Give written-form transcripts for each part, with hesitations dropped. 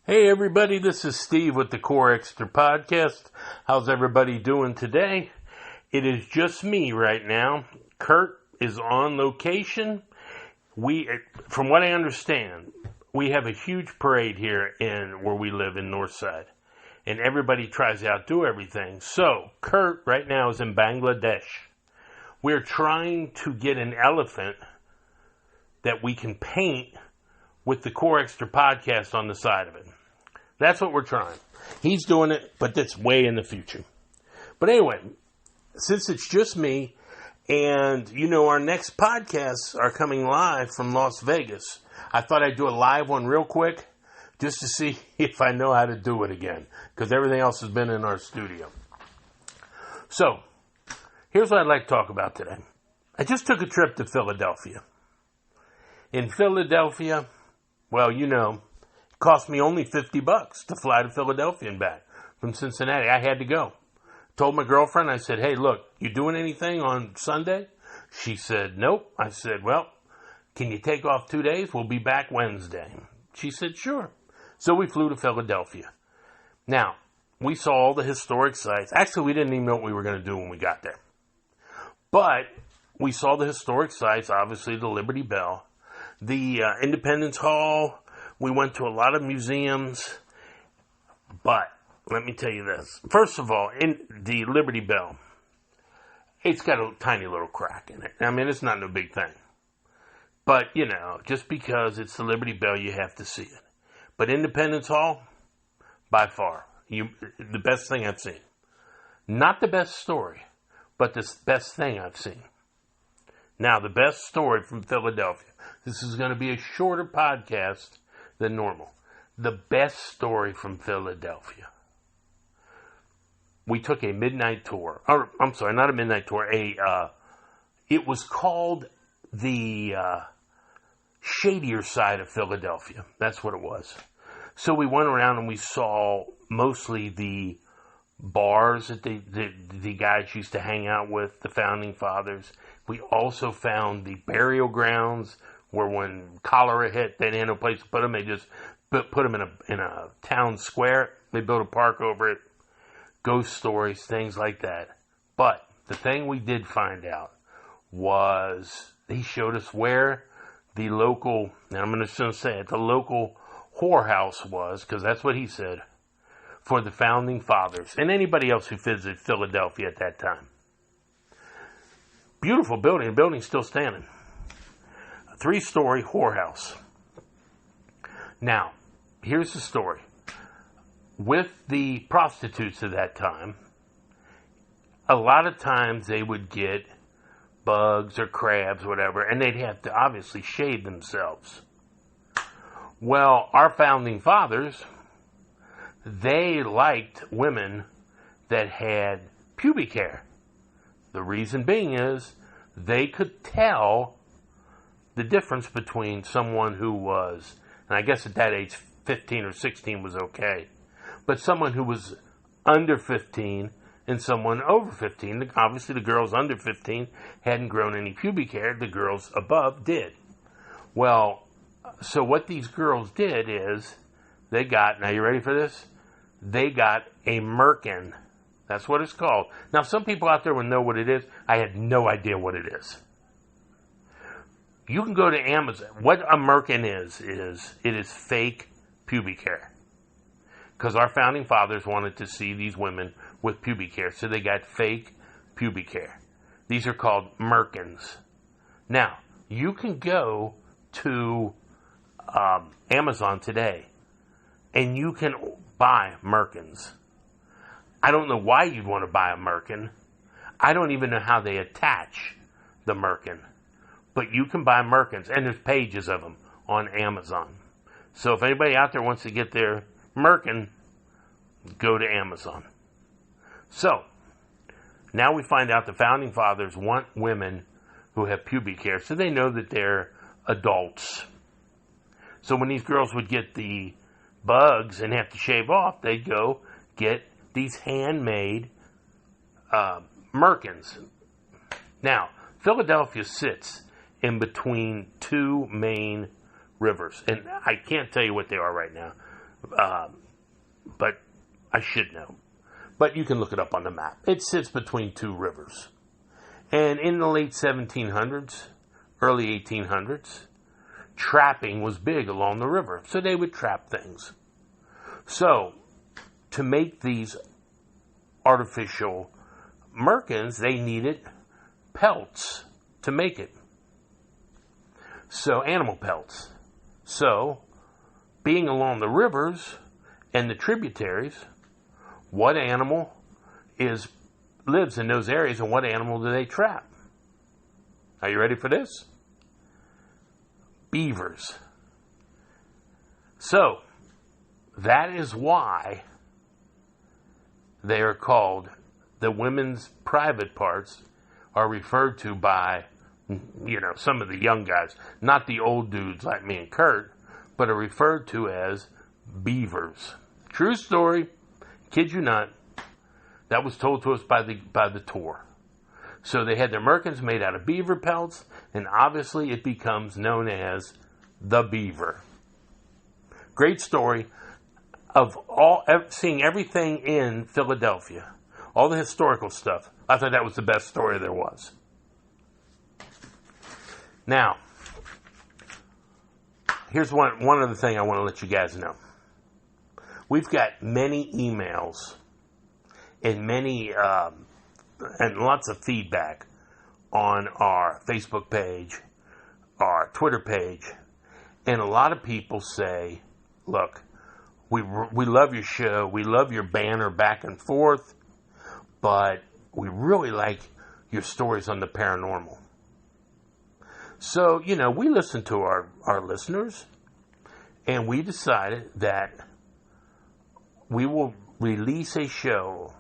Hey everybody, this is Steve with the Core Extra Podcast. How's everybody doing today? It is just me right now. Kurt is on location. From what I understand, we have a huge parade here in where we live in Northside. And everybody tries to outdo everything. So, Kurt right now is in Bangladesh. We're trying to get an elephant that we can paint with the Core Extra Podcast on the side of it. That's what we're trying. He's doing it, but that's way in the future. But anyway, since it's just me, and our next podcasts are coming live from Las Vegas, I thought I'd do a live one real quick just to see if I know how to do it again, because everything else has been in our studio. So, here's what I'd like to talk about today. I just took a trip to Philadelphia. In Philadelphia, well, it cost me only $50 to fly to Philadelphia and back from Cincinnati. I had to go. Told my girlfriend, I said, hey, look, you doing anything on Sunday? She said, nope. I said, well, can you take off 2 days? We'll be back Wednesday. She said, sure. So we flew to Philadelphia. Now, we saw all the historic sites. Actually, we didn't even know what we were going to do when we got there. But we saw the historic sites, obviously the Liberty Bell, the Independence Hall. We went to a lot of museums, but let me tell you this. First of all, in the Liberty Bell, it's got a tiny little crack in it. I mean, it's not no big thing. But, just because it's the Liberty Bell, you have to see it. But Independence Hall, by far, the best thing I've seen. Not the best story, but the best thing I've seen. Now, the best story from Philadelphia. This is going to be a shorter podcast than normal. The best story from Philadelphia. We took a midnight tour. Or, I'm sorry, not a midnight tour. It was called the shadier side of Philadelphia. That's what it was. So we went around and we saw mostly the bars that the guys used to hang out with, the founding fathers. We also found the burial grounds where when cholera hit, they didn't have no place to put them. They just put them in a town square. They built a park over it. Ghost stories, things like that. But the thing we did find out was he showed us where the local, and I'm just going to say it, the local whorehouse was, because that's what he said, for the founding fathers and anybody else who visited Philadelphia at that time. Beautiful building. The building's still standing. A 3-story whorehouse. Now, here's the story. With the prostitutes of that time, a lot of times they would get bugs or crabs, whatever, and they'd have to obviously shave themselves. Well, our founding fathers, they liked women that had pubic hair. The reason being is they could tell the difference between someone who was, and I guess at that age 15 or 16 was okay, but someone who was under 15 and someone over 15. Obviously the girls under 15 hadn't grown any pubic hair. The girls above did. Well, so what these girls did is they got, now you ready for this? They got a Merkin. That's what it's called. Now, some people out there will know what it is. I had no idea what it is. You can go to Amazon. What a Merkin is it is fake pubic hair. Because our founding fathers wanted to see these women with pubic hair. So they got fake pubic hair. These are called Merkins. Now, you can go to Amazon today and you can buy Merkins. I don't know why you'd want to buy a Merkin. I don't even know how they attach the Merkin. But you can buy Merkins, and there's pages of them on Amazon. So if anybody out there wants to get their Merkin, go to Amazon. So, now we find out the founding fathers want women who have pubic hair, so they know that they're adults. So when these girls would get the bugs and have to shave off, they'd go get these handmade Merkins. Now, Philadelphia sits in between two main rivers, and I can't tell you what they are right now. but I should know. But you can look it up on the map. It sits between two rivers. And in the late 1700s, early 1800s, trapping was big along the river. So they would trap things. So, to make these artificial merkins, they needed pelts to make it. So, animal pelts. So, being along the rivers and the tributaries, what animal lives in those areas, and what animal do they trap? Are you ready for this? Beavers. So, that is why they are called, the women's private parts are referred to by, some of the young guys, not the old dudes like me and Kurt, but are referred to as beavers. True story, kid you not. That was told to us by the tour. So they had their merkins made out of beaver pelts, and obviously it becomes known as the beaver. Great story of seeing everything in Philadelphia, all the historical stuff. I thought that was the best story there was. Now, here's one other thing I want to let you guys know. We've got many emails and and lots of feedback on our Facebook page, our Twitter page, and a lot of people say, look, we love your show, we love your banner back and forth, but we really like your stories on the paranormal. So, we listen to our listeners, and we decided that we will release a show,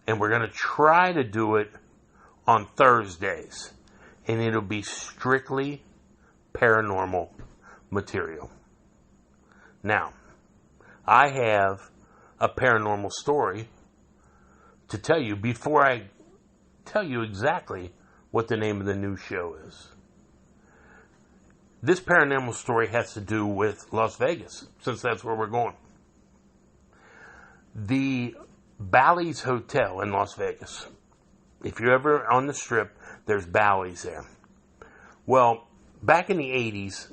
and we're going to try to do it on Thursdays, and it'll be strictly paranormal material. Now, I have a paranormal story to tell you before I tell you exactly what the name of the new show is. This paranormal story has to do with Las Vegas, since that's where we're going. The Bally's Hotel in Las Vegas. If you're ever on the Strip, there's Bally's there. Well, back in the 80s,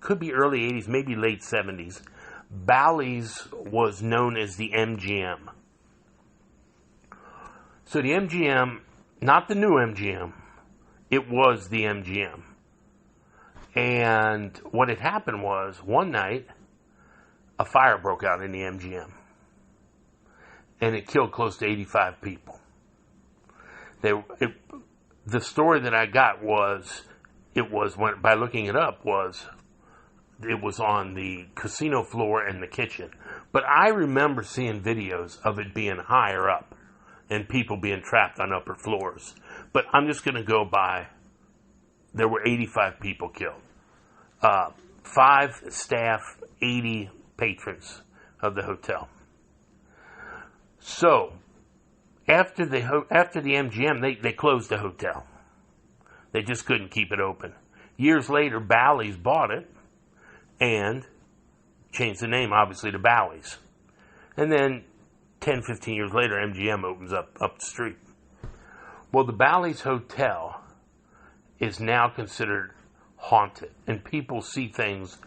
could be early 80s, maybe late 70s, Bally's was known as the MGM. So the MGM, not the new MGM, it was the MGM. And what had happened was, one night, a fire broke out in the MGM. And it killed close to 85 people. The story that I got was, by looking it up, it was on the casino floor and the kitchen. But I remember seeing videos of it being higher up and people being trapped on upper floors. But I'm just going to go by, there were 85 people killed. 5 staff, 80 patrons of the hotel. So, after the MGM, they closed the hotel. They just couldn't keep it open. Years later, Bally's bought it and changed the name, obviously, to Bally's. And then 10, 15 years later, MGM opens up the street. Well, the Bally's Hotel is now considered haunted, and people see things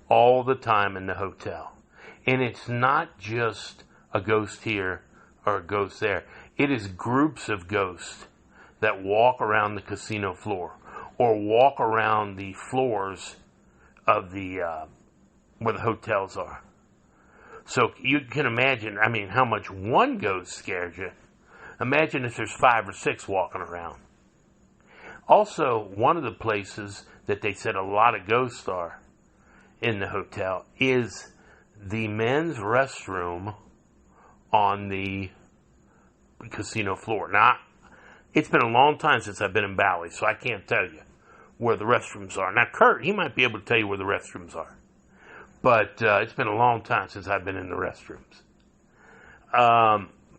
all the time in the hotel. And it's not just a ghost here or a ghost there. It is groups of ghosts that walk around the casino floor or walk around the floors of where the hotels are. So you can imagine, how much one ghost scares you. Imagine if there's 5 or 6 walking around. Also, one of the places that they said a lot of ghosts are in the hotel is the men's restroom on the casino floor. Now, it's been a long time since I've been in Bally's, so I can't tell you where the restrooms are. Now, Kurt, he might be able to tell you where the restrooms are. But it's been a long time since I've been in the restrooms.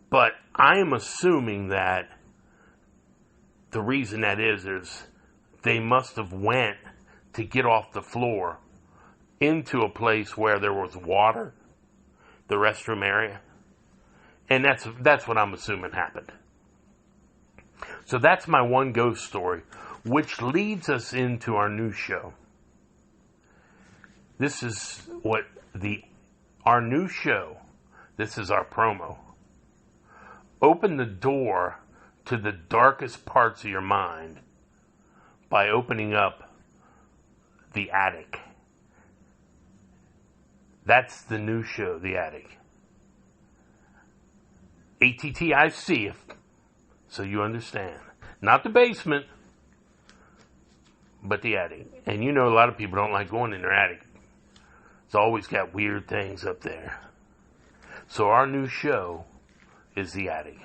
But I am assuming that the reason that is they must have went to get off the floor into a place where there was water, the restroom area. And that's what I'm assuming happened. So that's my one ghost story, which leads us into our new show. This is our new show. This is our promo. Open the door to the darkest parts of your mind by opening up the attic. That's the new show, The Attic. ATTIC, so you understand. Not the basement, but the attic. And you know a lot of people don't like going in their attic. It's always got weird things up there. So our new show is The Attic.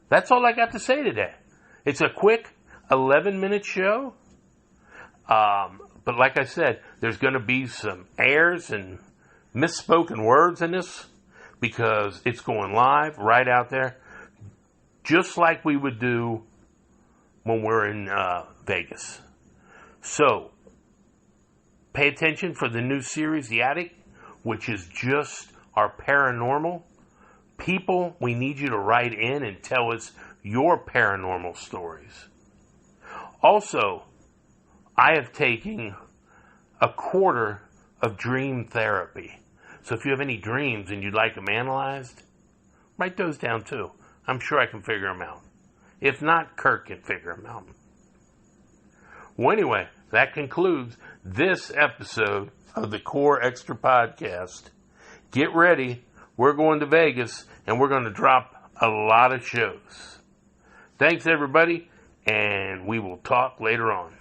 That's all I got to say today. It's a quick 11-minute show. But like I said, there's going to be some errors and misspoken words in this because it's going live right out there, just like we would do when we're in Vegas. So, pay attention for the new series, The Attic, which is just our paranormal. People, we need you to write in and tell us your paranormal stories. Also, I have taken a quarter of dream therapy. So if you have any dreams and you'd like them analyzed, write those down too. I'm sure I can figure them out. If not, Kurt can figure them out. Well, anyway, that concludes this episode of the Core Extra Podcast. Get ready. We're going to Vegas, and we're going to drop a lot of shows. Thanks, everybody, and we will talk later on.